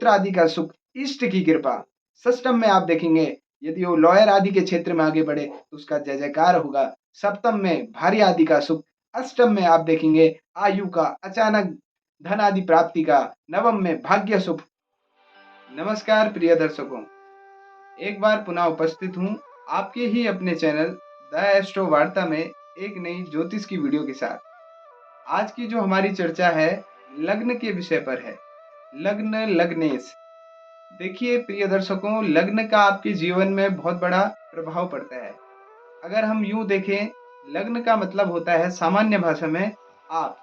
पुत्र आदि का सुख, इष्ट की कृपा। षष्टम में आप देखेंगे यदि वो लॉयर आदि के क्षेत्र में आगे बढ़े तो उसका जय जयकार होगा। सप्तम में भार्य आदि का सुख। अष्टम में आप देखेंगे आयु का, अचानक धन आदि प्राप्ति का। नवम में भाग्य सुख। नमस्कार प्रिय दर्शकों, एक बार पुनः उपस्थित हूँ आपके ही अपने चैनल द एस्ट्रो वार्ता में एक नई ज्योतिष की वीडियो के साथ। आज की जो हमारी चर्चा है लग्न के विषय पर है। लग्न, लग्नेश। देखिए प्रिय दर्शकों, लग्न का आपके जीवन में बहुत बड़ा प्रभाव पड़ता है। अगर हम यूं देखें, लग्न का मतलब होता है सामान्य भाषा में आप,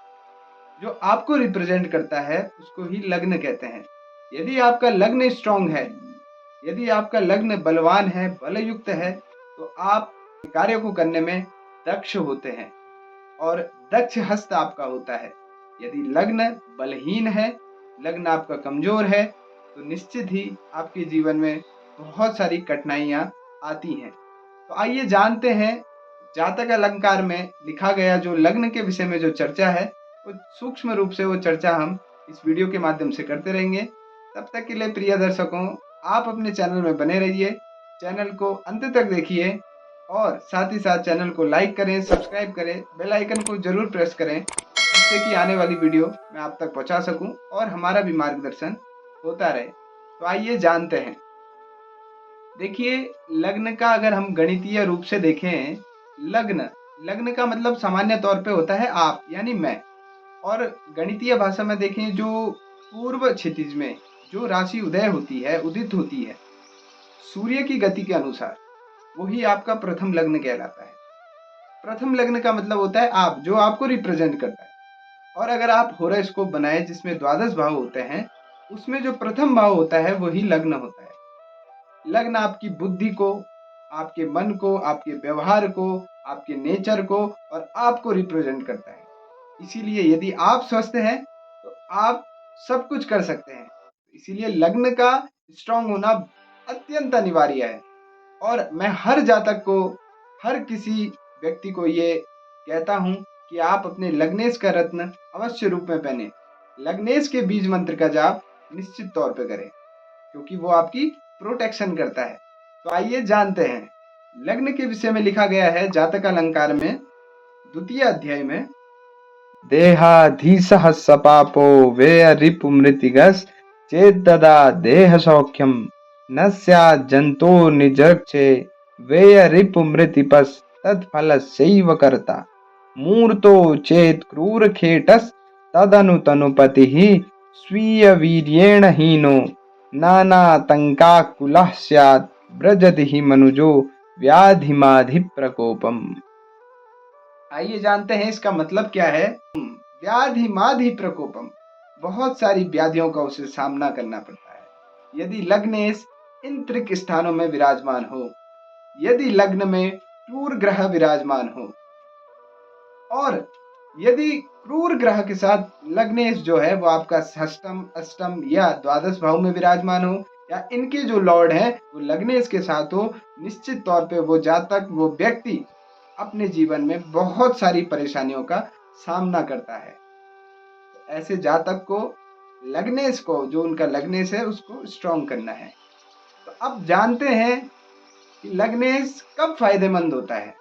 जो आपको रिप्रेजेंट करता है उसको ही लग्न कहते हैं। यदि आपका लग्न स्ट्रांग है, यदि आपका लग्न बलवान है, बलयुक्त है, तो आप कार्य को करने में दक्ष होते हैं और दक्ष हस्त आपका होता है। यदि लग्न बलहीन है, लग्न आपका कमजोर है, तो निश्चित ही आपके जीवन में बहुत सारी कठिनाइयां आती हैं। तो आइए जानते हैं जातक अलंकार में लिखा गया जो लग्न के विषय में जो चर्चा है, वो सूक्ष्म रूप से वो चर्चा हम इस वीडियो के माध्यम से करते रहेंगे। तब तक के लिए प्रिय दर्शकों, आप अपने चैनल में बने रहिए, चैनल को अंत तक देखिए और साथ ही साथ चैनल को लाइक करें, सब्सक्राइब करें, बेल आइकन को जरूर प्रेस करें, जिससे कि आने वाली वीडियो मैं आप तक पहुंचा सकूं और हमारा भी मार्गदर्शन होता रहे। तो आइए जानते हैं। देखिए, लग्न का अगर हम गणितीय रूप से देखें, लग्न लग्न का मतलब सामान्य तौर पे होता है आप यानी मैं, और गणितीय भाषा में देखें जो पूर्व क्षितिज में जो राशि उदय होती है, उदित होती है सूर्य की गति के अनुसार, वही आपका प्रथम लग्न कहलाता है। प्रथम लग्न का मतलब होता है आप, जो आपको रिप्रेजेंट करता है। और अगर आप होरोस्कोप बनाए जिसमें द्वादश भाव होते हैं, उसमें जो प्रथम भाव होता है वही लग्न होता है। लग्न आपकी बुद्धि को, आपके मन को, आपके व्यवहार को, आपके नेचर को और आपको रिप्रेजेंट करता है। इसीलिए यदि आप स्वस्थ हैं तो आप सब कुछ कर सकते हैं। इसीलिए लग्न का स्ट्रांग होना अत्यंत अनिवार्य है। और मैं हर जातक को, हर किसी व्यक्ति को ये कहता हूं कि आप अपने लग्नेश का रत्न अवश्य रूप में पहने। लग्नेश के बीज मंत्र का जाप निश्चित तौर पे करें, क्योंकि वो आपकी प्रोटेक्शन करता है। तो आइए जानते हैं, लग्न के विषय में लिखा गया है जातक अलंकार में द्वितीय अध्याय में, देहाधीशः सपापो वेय रिपु मृतिगस चेद्ददा देह सौख्यम न स्यात् जंतो निजक्षे वेय रिपु मृतिपस तत्फलस्यैव कर्ता मूर्तो चेत् क्रूरखेटस् तदनुतनुपतिः स्वीय वीर्येण हीनो नानातंकाकुलः स्यात् व्रजति हि मनुजो व्याधिमाधि प्रकोपम। आइए जानते हैं इसका मतलब क्या है। व्याधि माधि प्रकोपम, बहुत सारी व्याधियों का उसे सामना करना पड़ता है यदि लग्नेश इन त्रिक स्थानों में विराजमान हो, यदि लग्न में क्रूर ग्रह विराजमान हो, और यदि क्रूर ग्रह के साथ लग्नेश जो है वो आपका षष्टम, अष्टम या द्वादश भाव में विराजमान हो, या इनके जो लॉर्ड हैं वो लग्नेश के साथ हो, निश्चित तौर पे वो जातक, वो व्यक्ति अपने जीवन में बहुत सारी परेशानियों का सामना करता है। ऐसे जातक को, लग्नेश को, जो उनका लग्नेश है उसको स्ट्रॉन्ग करना है। तो अब जानते हैं कि लग्नेश कब फायदेमंद होता है।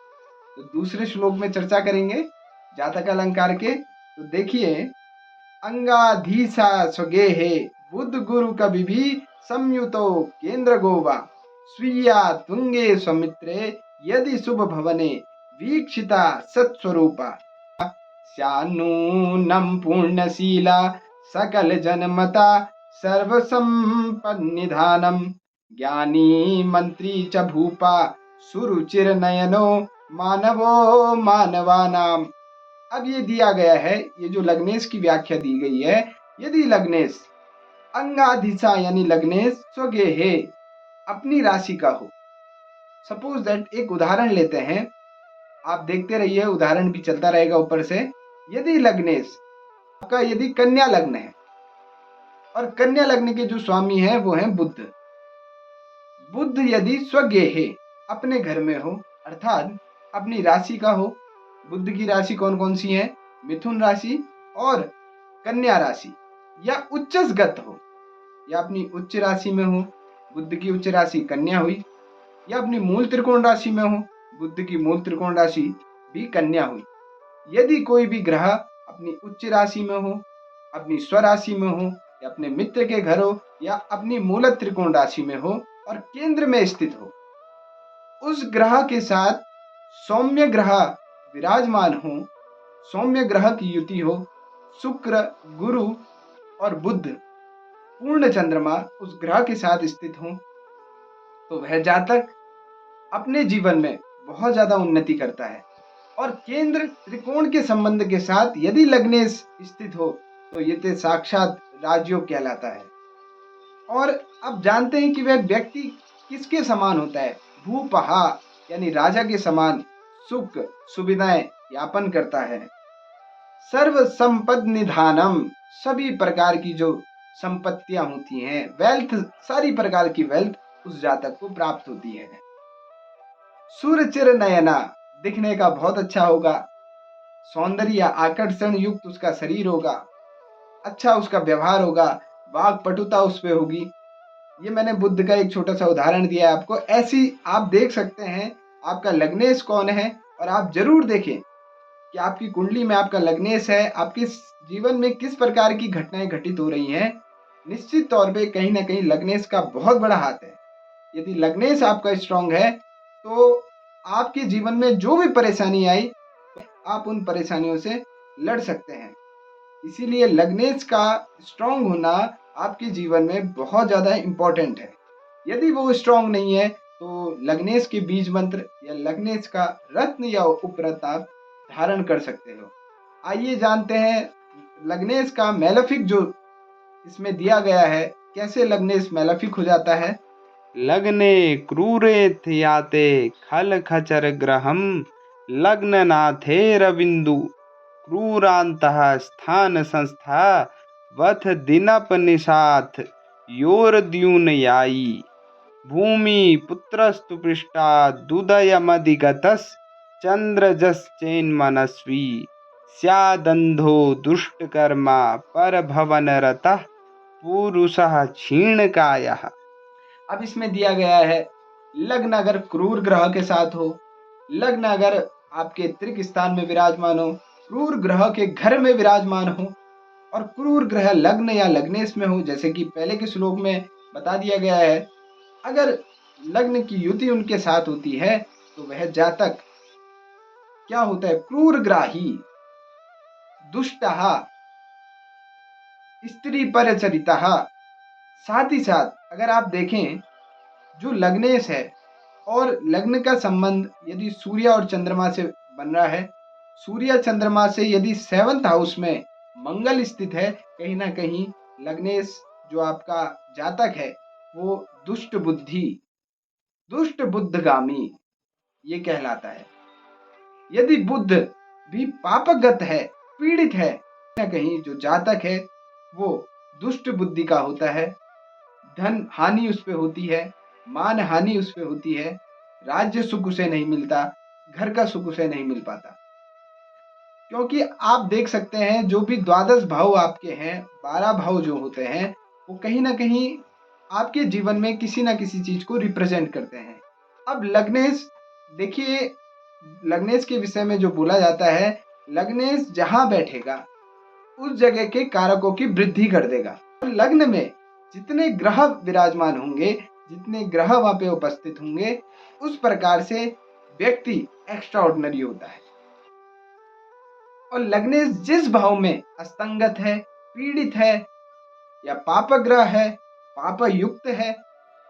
तो दूसरे श्लोक में चर्चा करेंगे जातक अलंकार के। तो देखिए, अंगाधीसा स्वगेहे बुध गुरु कवि भी संयुतो केंद्र गोवा स्वीया तुंगे स्वमित्रे यदि शुभ भवने वीक्षिता सत्स्वरूपा स्यान्नूनं पूर्णशीला सकल जनमता सर्वसंपन्निधानम ज्ञानी मंत्री च भूपा सुरुचिर नयनो मानवो मानवानाम। अब ये दिया गया है, ये जो लग्नेश की व्याख्या दी गई है, यदि लग्नेश अंगाधिसा यानी लग्नेश स्वगेहे अपनी राशि का हो। सपोज दैट, एक उदाहरण लेते हैं, आप देखते रहिए, उदाहरण भी चलता रहेगा ऊपर से। यदि लग्नेश आपका, यदि कन्या लग्न है, और कन्या लग्न के जो स्वामी है वो है बुध। बुध यदि स्वगेहे अपने घर में हो, अर्थात अपनी राशि का हो। बुध की राशि कौन कौन सी है? मिथुन राशि और कन्या राशि, या उच्चसगत हो, या अपनी उच्च राशि में हो, बुध की उच्च राशि कन्या हुई, या अपनी मूल त्रिकोण राशि में हो, बुध की मूल त्रिकोण राशि भी कन्या हुई। यदि कोई भी ग्रह अपनी उच्च राशि में हो, अपनी स्वराशि में हो, या अपने मित्र के घर हो, या अपनी मूल त्रिकोण राशि में हो और केंद्र में स्थित हो, उस ग्रह के साथ सौम्य ग्रह विराजमान हो, सौम्य ग्रह की युति हो, शुक्र, गुरु और बुध पूर्ण चंद्रमा उस ग्रह के साथ स्थित हो, तो वह जातक अपने जीवन में बहुत ज्यादा उन्नति करता है। और केंद्र त्रिकोण के संबंध के साथ यदि लग्नेश स्थित हो तो ये तो साक्षात राजयोग कहलाता है। और अब जानते हैं कि वह व्यक्ति किसके समान होता है। भूपहा यानी राजा के समान सुख सुविधाएं यापन करता है। सर्व संपद निधानम, सभी प्रकार की जो संपत्तियां होती हैं, वेल्थ, सारी प्रकार की वेल्थ उस जातक को प्राप्त होती है। सूर्यचिर नयना, दिखने का बहुत अच्छा होगा, सौंदर्य आकर्षण युक्त उसका शरीर होगा, अच्छा उसका व्यवहार होगा, वाक पटुता उस पे होगी। ये मैंने बुद्ध का एक छोटा सा उदाहरण दिया है आपको। ऐसी आप देख सकते हैं आपका लग्नेश कौन है, और आप जरूर देखें कि आपकी कुंडली में आपका लग्नेश है, आपके जीवन में किस प्रकार की घटनाएं घटित हो रही हैं। निश्चित तौर पे कहीं ना कहीं लग्नेश का बहुत बड़ा हाथ है। यदि लग्नेश आपका स्ट्रांग है तो आपके जीवन में जो भी परेशानी आई आप उन परेशानियों से लड़ सकते हैं। इसीलिए लग्नेश का स्ट्रांग होना आपके जीवन में बहुत ज़्यादा इम्पोर्टेंट है। यदि वो स्ट्रांग नहीं है तो लग्नेश के बीज मंत्र या लग्नेश का रत्न या उपरत्न आप धारण कर सकते हो। आइए जानते हैं लग्नेश का मेलेफिक जो इसमें दिया गया है, कैसे लग्नेश मेलेफिक हो जाता है। लग्ने क्रूरे याते खल खचर ग्रहम लग्ननाथे रविंदु क्रूरांतः स्थान संस्था वथ दिनप निशाथ योरद्यूनयायी भूमि पुत्रस्तु पृष्ठा दुदयमधिगतस् चंद्रजश्चेन्मनस्वी स्यादंधो दुष्टकर्मा परभवनरतः पुरुषः क्षीणकायः। अब इसमें दिया गया है लग्न अगर क्रूर ग्रह के साथ हो, लग्न अगर आपके त्रिक स्थान में विराजमान हो, क्रूर ग्रह के घर में विराजमान हो, और क्रूर ग्रह लग्न या लग्नेश में हो, जैसे कि पहले के श्लोक में बता दिया गया है। अगर लग्न की युति उनके साथ होती है तो वह जातक क्या होता है, क्रूर ग्राही, दुष्टः, स्त्री परचरितः। साथ ही साथ अगर आप देखें जो लग्नेश है और लग्न का संबंध यदि सूर्य और चंद्रमा से बन रहा है, सूर्य चंद्रमा से यदि 7th हाउस में मंगल स्थित है, कहीं ना कहीं लग्नेश जो आपका जातक है वो दुष्ट बुद्धि, दुष्ट बुद्धगामी ये कहलाता है। यदि बुध भी पापगत है, पीड़ित है, कहीं ना कहीं जो जातक है वो दुष्ट बुद्धि का होता है। धन हानि उस पे होती है, मान हानि उस पे होती है, राज्य सुख उसे नहीं मिलता, घर का सुख उसे नहीं मिल पाता। क्योंकि आप देख सकते हैं जो भी द्वादश भाव आपके हैं, 12 भाव जो होते हैं वो कहीं ना कहीं आपके जीवन में किसी ना किसी चीज को रिप्रेजेंट करते हैं। अब लग्नेश देखिए, लग्नेश के विषय में जो बोला जाता है, लग्नेश जहां बैठेगा उस जगह के कारकों की वृद्धि कर देगा। लग्न में जितने ग्रह विराजमान होंगे, जितने ग्रह वहां पे उपस्थित होंगे, उस प्रकार से व्यक्ति एक्स्ट्रा ऑर्डिनरी होता है। और लग्नेश जिस भाव में अस्तंगत है, पीड़ित है या पापग्रह है, पाप युक्त है,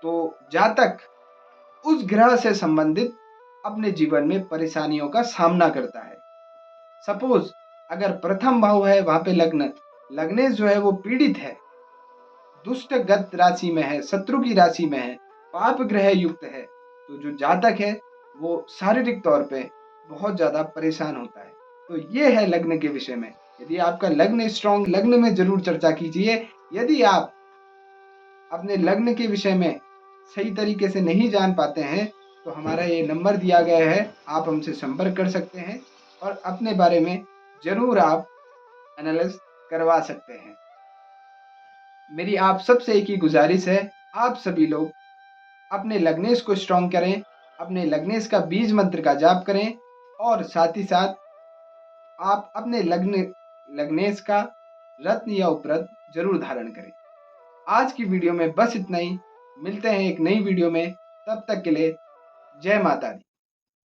तो जातक उस ग्रह से संबंधित अपने जीवन में परेशानियों का सामना करता है। सपोज अगर प्रथम भाव है वहां पे लग्नेश जो है वो पीड़ित है, दुष्टगत राशि में है, शत्रु की राशि में है, पाप ग्रह युक्त है, तो जो जातक है वो शारीरिक तौर पे बहुत ज्यादा परेशान होता है। तो ये है लग्न के विषय में। यदि आपका लग्न स्ट्रांग, लग्न में जरूर चर्चा कीजिए। यदि आप अपने लग्न के विषय में सही तरीके से नहीं जान पाते हैं तो हमारा ये नंबर दिया गया है, आप हमसे संपर्क कर सकते हैं और अपने बारे में जरूर आप एनालिसिस करवा सकते हैं। मेरी आप सबसे एक ही गुजारिश है, आप सभी लोग अपने लग्नेश को स्ट्रॉन्ग करें, अपने लग्नेश का बीज मंत्र का जाप करें और साथ ही साथ आप अपने लग्नेश का रत्न या उपरत्न जरूर धारण करें। आज की वीडियो में बस इतना ही। मिलते हैं एक नई वीडियो में, तब तक के लिए जय माता दी।